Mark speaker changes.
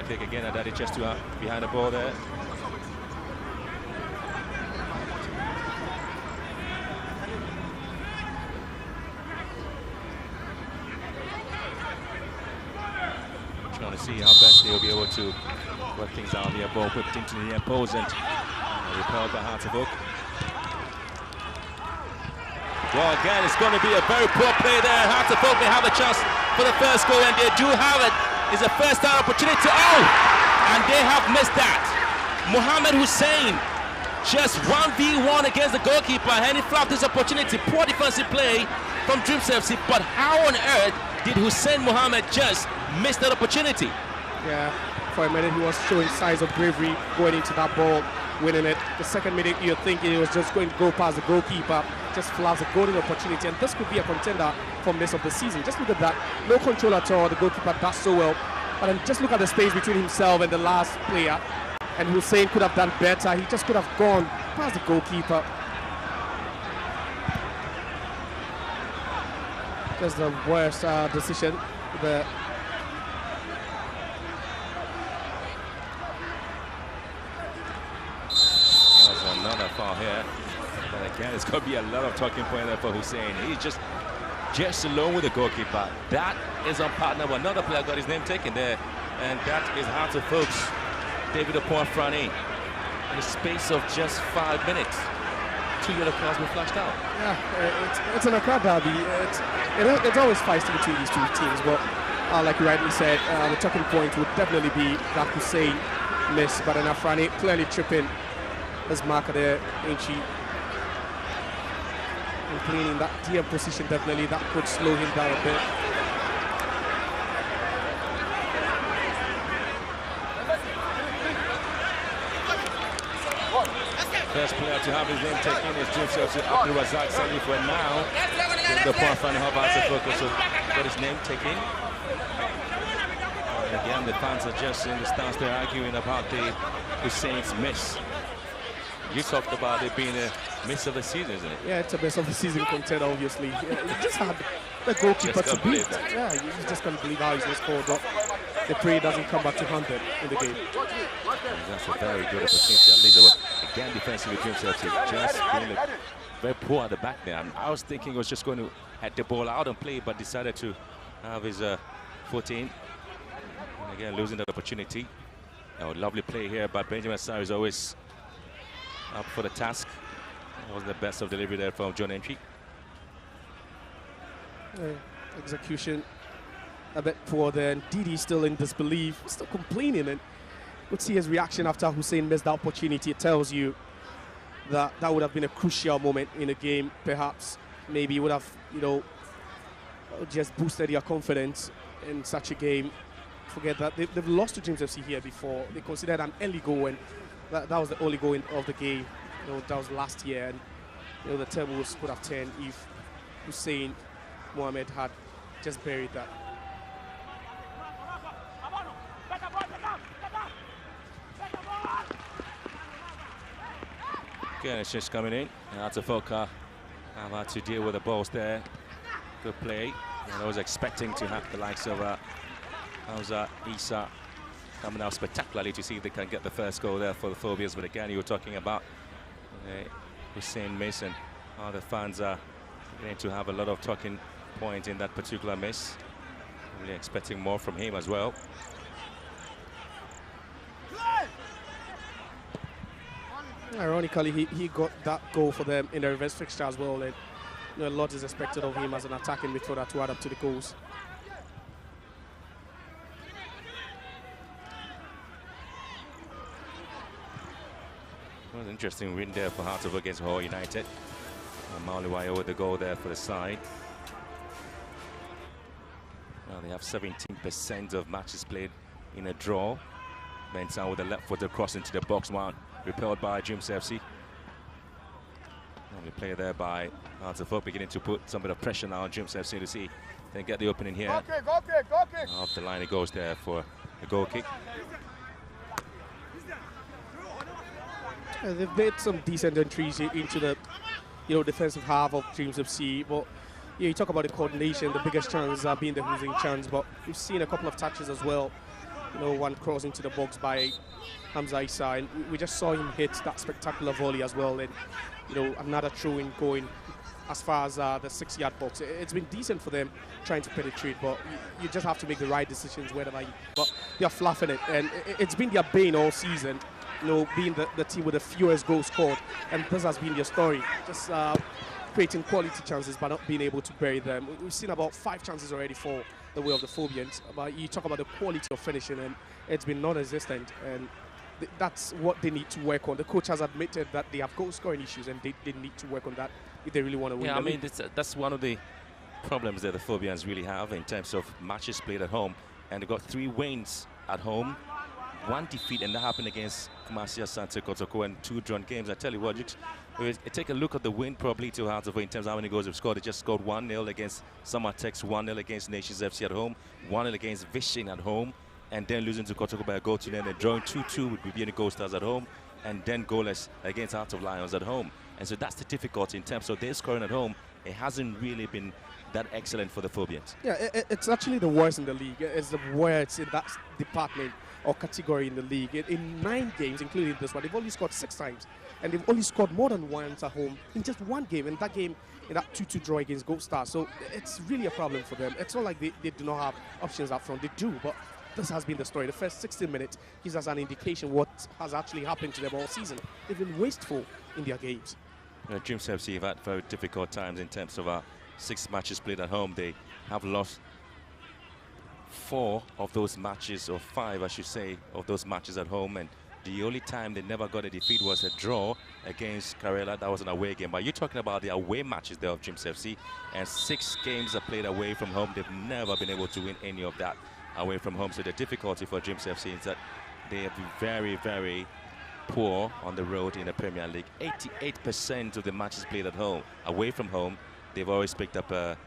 Speaker 1: kick again, and that is just behind the ball there. Trying to see how best they'll be able to work things out here. Ball whipped into the near post and repelled by Hartlepool. Well, again, it's going to be a very poor play there. Hartlepool may have a chance for the first goal, and they do have it. It's a first-time opportunity. Oh! And they have missed that. Mohammed Hussein just 1v1 against the goalkeeper, and he flapped this opportunity. Poor defensive play from Dreams FC, but how on earth did Hussein Mohammed just miss that opportunity?
Speaker 2: Yeah, for a minute he was showing signs of bravery going into that ball, winning it. The second minute you're thinking he was just going to go past the goalkeeper, just flaps a golden opportunity, and this could be a contender for miss of the season. Just look at that, no control at all. The goalkeeper does so well, but then just look at the space between himself and the last player, and Hussein could have done better. He just could have gone past the goalkeeper. Just the worst decision. There's
Speaker 1: another foul here. But again, it's going to be a lot of talking point there for Hussein. He's just alone with the goalkeeper. That is on partner. Another player got his name taken there, and that is Hartlepool's David Oponfrani. In the space of just 5 minutes, 2 yellow cards were flashed out.
Speaker 2: Yeah, it's an Accra derby. It's always feisty between these two teams, but like you rightly said, the talking point would definitely be that Hussein miss, but then Afrani clearly tripping his marker there, ain't she? And playing in that DM position, definitely that could slow him down a bit.
Speaker 1: First player to have his name taken is Dreams FC Abdul Razak Sali for now. The Oponfrani have also got his name taken. And again, the fans are just in the stance they're arguing about the Hussein's miss. You talked about it being a miss of the season, isn't it?
Speaker 2: Yeah, it's a miss of the season contender, obviously. You just had the goalkeeper to beat. Yeah, you just can't believe how he's scored, but the play doesn't come back to 100 in the game.
Speaker 1: That's a very good opportunity. At least again, defensively, Dreams FC just being very poor at the back there. I was thinking he was just going to head the ball out and play, but decided to have his foot in. And again, losing that opportunity. Lovely play here by Benjamin Sarr, is always up for the task. That was the best of delivery there from John Entry.
Speaker 2: Execution a bit poor there, and Didi still in disbelief, still complaining, and would see his reaction after Hussein missed the opportunity. It tells you that that would have been a crucial moment in a game. Perhaps maybe would have, just boosted your confidence in such a game. Forget that they've lost to Dreams FC here before. They considered an early goal, and that was the only goal of the game. That was last year, and the tables could have turned if Hussein Mohammed had just buried that.
Speaker 1: Again, it's just coming in. Hartlepool have had to deal with the balls there. Good play. And I was expecting to have the likes of Hausa Isa coming out spectacularly to see if they can get the first goal there for the Phobias. But again, you were talking about Hussein Mason. How the fans are going to have a lot of talking points in that particular miss. Really expecting more from him as well.
Speaker 2: Ironically, he got that goal for them in the reverse fixture as well. And, a lot is expected of him as an attacking midfielder to add up to the goals.
Speaker 1: Well, an interesting win there for Hartlepool against Hull United. Mauliwayo with the goal there for the side. Well, they have 17% of matches played in a draw. Mensah with the left-footed cross into the box, one repelled by Dreams FC. And the play there by Hartlepool, beginning to put some bit of pressure now on Dreams FC to see they get the opening here.
Speaker 3: Go kick.
Speaker 1: Off the line it goes there for a goal kick.
Speaker 2: They've made some decent entries into the defensive half of Dreams FC, but you talk about the coordination. The biggest chance being the losing chance, but we've seen a couple of touches as well one cross into the box by Hamza Issa, and we just saw him hit that spectacular volley as well, and another throw-in going as far as the 6-yard box. It's been decent for them trying to penetrate, but you just have to make the right decisions wherever but they're fluffing it, and it's been their bane all season, being the team with the fewest goals scored, and this has been their story. Just creating quality chances but not being able to bury them. We've seen about 5 chances already for the way of the Phobians, but you talk about the quality of finishing, and it's been non-existent, and that's what they need to work on. The coach has admitted that they have goal-scoring issues, and they need to work on that if they really want to win.
Speaker 1: Yeah, I mean, that's one of the problems that the Phobians really have in terms of matches played at home, and they've got 3 wins at home, 1 defeat, and that happened against Kumasi Asante Kotoko, and 2 drawn games. I tell you what, take a look at the win probability out of it in terms of how many goals they've scored. They just scored 1-0 against Samatex, 1-0 against Nations FC at home, 1-0 against Vishin at home, and then losing to Kotoko by a goal to them, and drawing 2-2 with Bibiani Gold Stars at home, and then goalless against Heart of Lions at home. And so that's the difficulty in terms of their scoring at home. It hasn't really been that excellent for the Phobians.
Speaker 2: Yeah, it's actually the worst in the league. It's the worst in that department or category in the league. In 9 games, including this one, they've only scored 6 times, and they've only scored more than once at home in just 1 game. And that game, in that 2-2 draw against Gold Stars. So it's really a problem for them. It's not like they do not have options up front. They do, but this has been the story. The first 16 minutes gives us an indication what has actually happened to them all season. They've been wasteful in their games.
Speaker 1: Dreams FC have had very difficult times in terms of 6 matches played at home. They have lost 4 of those matches, or 5 I should say, of those matches at home, and the only time they never got a defeat was a draw against Karela. That was an away game. But you're talking about the away matches there of Dreams FC, and 6 games are played away from home. They've never been able to win any of that away from home. So the difficulty for Dreams FC is that they have been very, very poor on the road in the Premier League. 88% of the matches played at home, away from home, they've always picked up